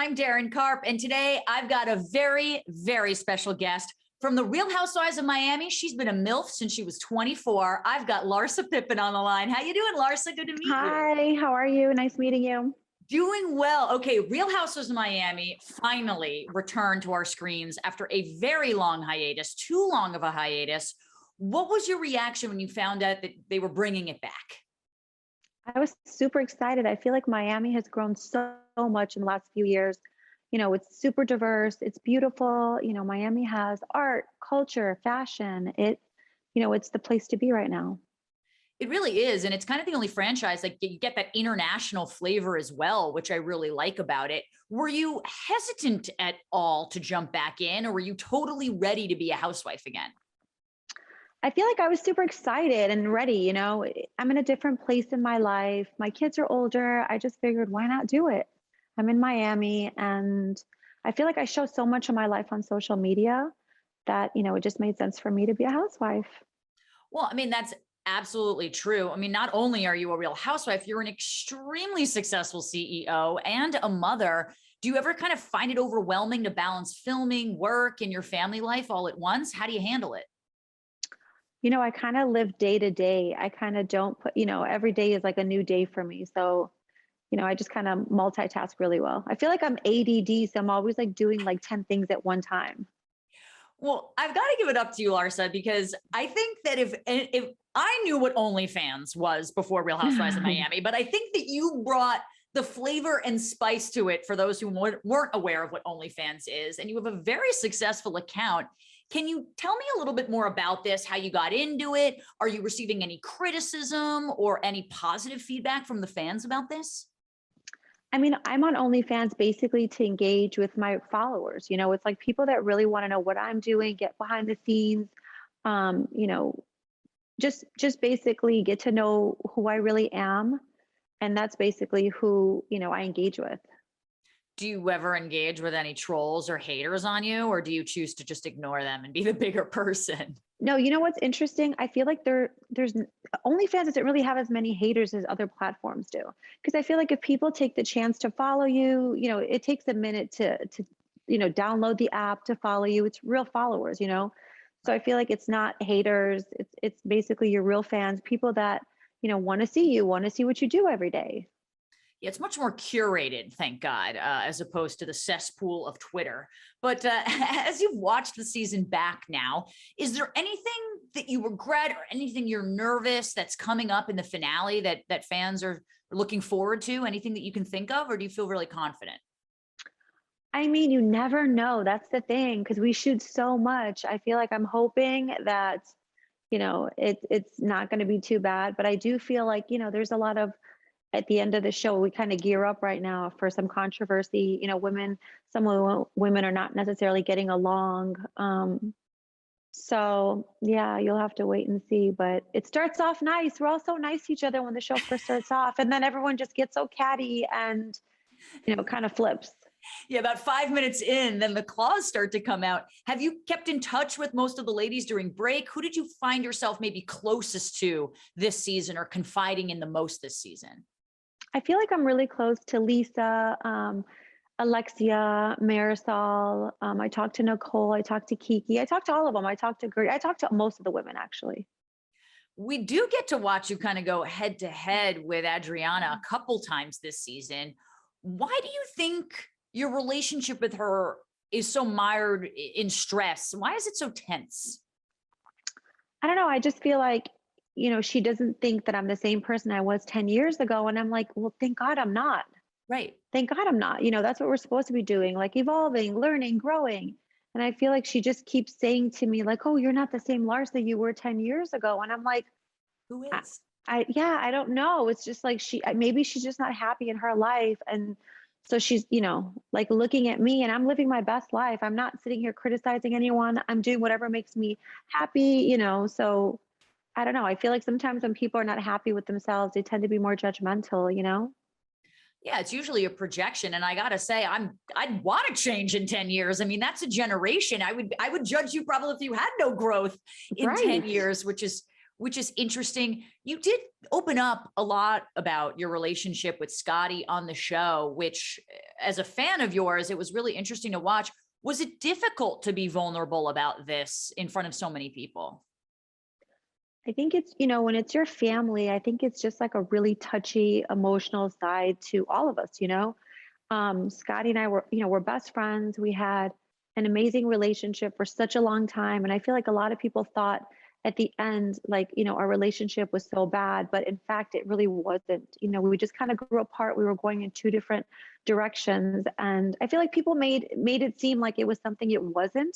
I'm Darren Karp, and today I've got a very, very special guest from the Real Housewives of Miami. She's been a MILF since she was 24. I've got Larsa Pippen on the line. How you doing, Larsa? Good to meet you. Hi, how are you? Nice meeting you. Doing well. Okay, Real Housewives of Miami finally returned to our screens after a very long hiatus, too long of a hiatus. What was your reaction when you found out that they were bringing it back? I was super excited. I feel like Miami has grown so much in the last few years. You know, it's super diverse, it's beautiful. You know, Miami has art, culture, fashion. It's the place to be right now. It really is. And it's kind of the only franchise like you get that international flavor as well, which I really like about it. Were you hesitant at all to jump back in, or were you totally ready to be a housewife again? I feel like I was super excited and ready. I'm in a different place in my life. My kids are older. I just figured, why not do it? I'm in Miami, and I feel like I show so much of my life on social media that, it just made sense for me to be a housewife. Well, I mean, that's absolutely true. I mean, not only are you a real housewife, you're an extremely successful CEO and a mother. Do you ever kind of find it overwhelming to balance filming, work, and your family life all at once? How do you handle it? I kind of live day to day. I kind of don't put, every day is like a new day for me. So, I just kind of multitask really well. I feel like I'm ADD, so I'm always like doing like 10 things at one time. Well, I've got to give it up to you, Larsa, because I think that if I knew what OnlyFans was before Real Housewives of Miami, but I think that you brought the flavor and spice to it for those who weren't aware of what OnlyFans is, and you have a very successful account. Can you tell me a little bit more about this, how you got into it? Are you receiving any criticism or any positive feedback from the fans about this? I mean, I'm on OnlyFans basically to engage with my followers. It's like people that really want to know what I'm doing, get behind the scenes, um, you know, just basically get to know who I really am. And that's basically who, I engage with. Do you ever engage with any trolls or haters on you, or do you choose to just ignore them and be the bigger person? No, you know what's interesting? I feel like there's OnlyFans doesn't really have as many haters as other platforms do. Because I feel like if people take the chance to follow you, it takes a minute to download the app to follow you. It's real followers. So I feel like it's not haters. It's basically your real fans, people that, want to see you, want to see what you do every day. Yeah, it's much more curated, thank God, as opposed to the cesspool of Twitter. But as you've watched the season back now, is there anything that you regret or anything you're nervous that's coming up in the finale that fans are looking forward to? Anything that you can think of, or do you feel really confident? I mean, you never know. That's the thing, because we shoot so much. I feel like I'm hoping that, it's not going to be too bad. But I do feel like, there's a lot of, at the end of the show, we kind of gear up right now for some controversy. Some women are not necessarily getting along. So yeah, you'll have to wait and see. But it starts off nice. We're all so nice to each other when the show first starts off, and then everyone just gets so catty and kind of flips. Yeah, about 5 minutes in, then the claws start to come out. Have you kept in touch with most of the ladies during break? Who did you find yourself maybe closest to this season or confiding in the most this season? I feel like I'm really close to Lisa, Alexia, Marisol. I talked to Nicole. I talked to Kiki. I talked to all of them. I talked to most of the women, actually. We do get to watch you kind of go head to head with Adriana a couple times this season. Why do you think your relationship with her is so mired in stress? Why is it so tense? I don't know. I just feel like, she doesn't think that I'm the same person I was 10 years ago. And I'm like, well, thank God I'm not. Right. Thank God I'm not. That's what we're supposed to be doing, like evolving, learning, growing. And I feel like she just keeps saying to me, like, oh, you're not the same Larsa you were 10 years ago. And I'm like, who is? Yeah, I don't know. It's just like maybe she's just not happy in her life. And so she's, like looking at me, and I'm living my best life. I'm not sitting here criticizing anyone. I'm doing whatever makes me happy, so I don't know. I feel like sometimes when people are not happy with themselves, they tend to be more judgmental. Yeah, it's usually a projection. And I gotta say, I'd want to change in 10 years. I mean, that's a generation. I would judge you probably if you had no growth in Right. 10 years, which is which is interesting. You did open up a lot about your relationship with Scottie on the show, which as a fan of yours, it was really interesting to watch. Was it difficult to be vulnerable about this in front of so many people? I think it's, when it's your family, I think it's just like a really touchy emotional side to all of us. Scotty and I were, we're best friends. We had an amazing relationship for such a long time. And I feel like a lot of people thought at the end, like, our relationship was so bad, but in fact, it really wasn't. We just kind of grew apart. We were going in two different directions. And I feel like people made it seem like it was something it wasn't.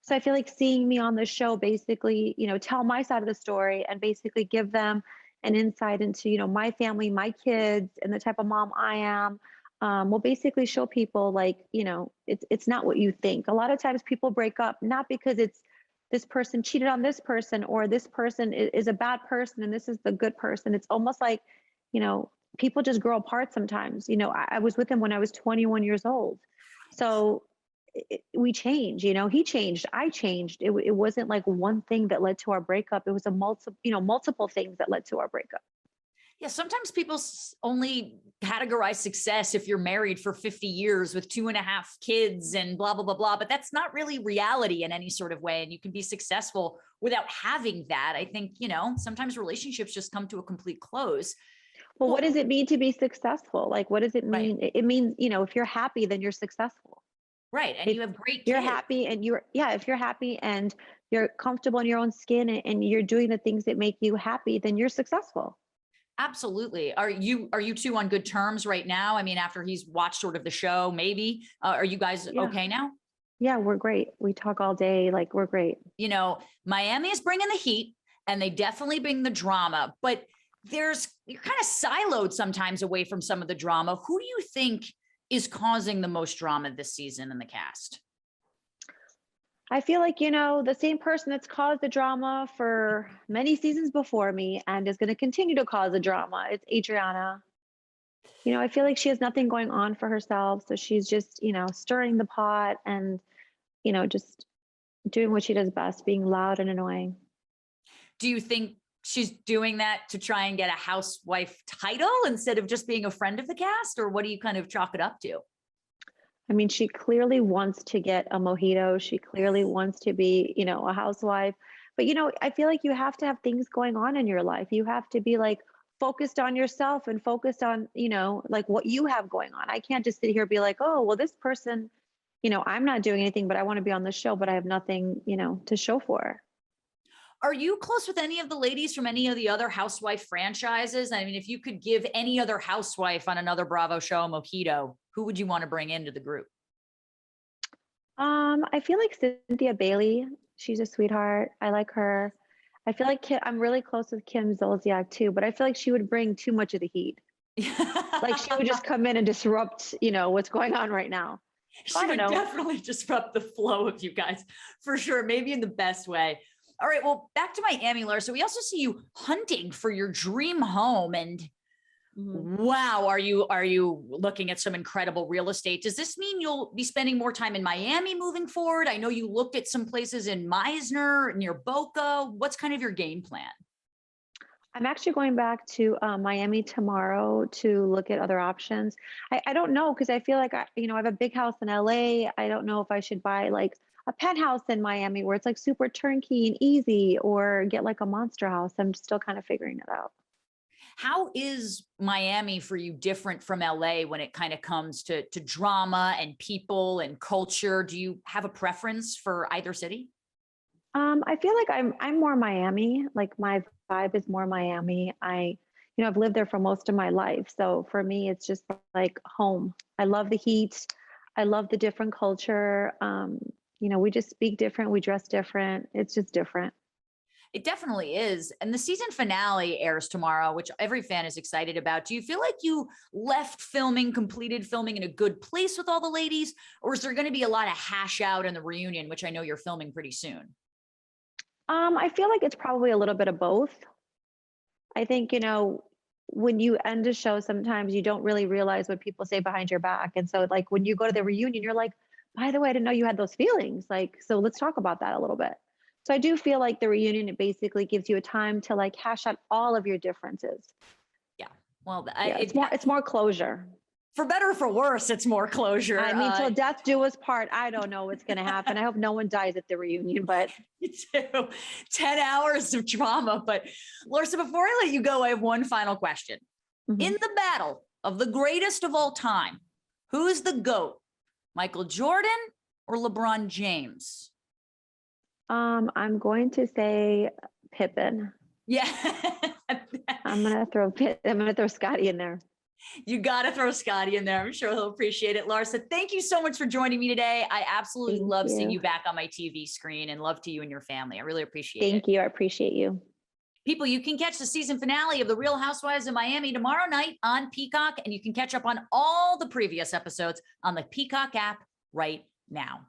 So I feel like seeing me on the show basically, tell my side of the story and basically give them an insight into, my family, my kids, and the type of mom I am, will basically show people like, it's not what you think. A lot of times people break up, not because it's this person cheated on this person or this person is a bad person and this is the good person. It's almost like, people just grow apart sometimes. I was with him when I was 21 years old. So we change, he changed, I changed. It wasn't like one thing that led to our breakup. It was multiple things that led to our breakup. Yeah, sometimes people only categorize success if you're married for 50 years with 2.5 kids and blah, blah, blah, blah. But that's not really reality in any sort of way. And you can be successful without having that. I think, sometimes relationships just come to a complete close. Well, what does it mean to be successful? Like, what does it mean? Right. It means, if you're happy, then you're successful. Right. And you have great kids. You're happy and if you're happy and you're comfortable in your own skin and you're doing the things that make you happy, then you're successful. Absolutely. Are you two on good terms right now? I mean, after he's watched sort of the show, maybe, are you guys okay now? Yeah, we're great. We talk all day. Like, we're great. Miami is bringing the heat and they definitely bring the drama, but you're kind of siloed sometimes away from some of the drama. Who do you think is causing the most drama this season in the cast? I feel like, the same person that's caused the drama for many seasons before me and is going to continue to cause the drama. It's Adriana. I feel like she has nothing going on for herself. So she's just, stirring the pot and, just doing what she does best, being loud and annoying. Do you think she's doing that to try and get a housewife title instead of just being a friend of the cast? Or what do you kind of chalk it up to? I mean, she clearly wants to get a mojito. She clearly wants to be, a housewife. But, I feel like you have to have things going on in your life. You have to be like focused on yourself and focused on, like what you have going on. I can't just sit here and be like, oh, well, this person, I'm not doing anything, but I want to be on the show, but I have nothing, to show for her. Are you close with any of the ladies from any of the other housewife franchises? I mean, if you could give any other housewife on another Bravo show a mojito, who would you want to bring into the group? I feel like Cynthia Bailey. She's a sweetheart. I like her. I feel like I'm really close with Kim Zolciak too, but I feel like she would bring too much of the heat. Like she would just come in and disrupt, what's going on right now. She would definitely disrupt the flow of you guys for sure. Maybe in the best way. All right. Well, back to Miami, Larsa. We also see you hunting for your dream home, and wow, are you looking at some incredible real estate? Does this mean you'll be spending more time in Miami moving forward? I know you looked at some places in Meisner near Boca. What's kind of your game plan? I'm actually going back to Miami tomorrow to look at other options. I don't know, because I feel like I have a big house in LA. I don't know if I should buy like a penthouse in Miami where it's like super turnkey and easy, or get like a monster house. I'm still kind of figuring it out. How is Miami for you different from LA when it kind of comes to drama and people and culture? Do you have a preference for either city? I feel like I'm more Miami. Like my vibe is more Miami. I've lived there for most of my life. So for me, it's just like home. I love the heat. I love the different culture. We just speak different. We dress different. It's just different. It definitely is. And the season finale airs tomorrow, which every fan is excited about. Do you feel like you completed filming in a good place with all the ladies? Or is there going to be a lot of hash out in the reunion, which I know you're filming pretty soon? I feel like it's probably a little bit of both. I think, when you end a show, sometimes you don't really realize what people say behind your back. And so like when you go to the reunion, you're like, by the way, I didn't know you had those feelings. Like, so let's talk about that a little bit. So I do feel like the reunion, it basically gives you a time to like hash out all of your differences. Yeah. Well, Yeah, it's more closure. for better or for worse, it's more closure. I mean, till death do us part. I don't know what's going to happen. I hope no one dies at the reunion, but Me too. 10 hours of drama. But Larsa, before I let you go, I have one final question. Mhm. In the battle of the greatest of all time, who is the GOAT? Michael Jordan or LeBron James? I'm going to say Pippen. Yeah. I'm going to throw Scottie in there. You got to throw Scottie in there. I'm sure he'll appreciate it. Larsa, thank you so much for joining me today. I absolutely Thank love seeing you. you back on my TV screen, and love to you and your family. I really appreciate it. Thank you. I appreciate you. People, you can catch the season finale of The Real Housewives of Miami tomorrow night on Peacock, and you can catch up on all the previous episodes on the Peacock app right now.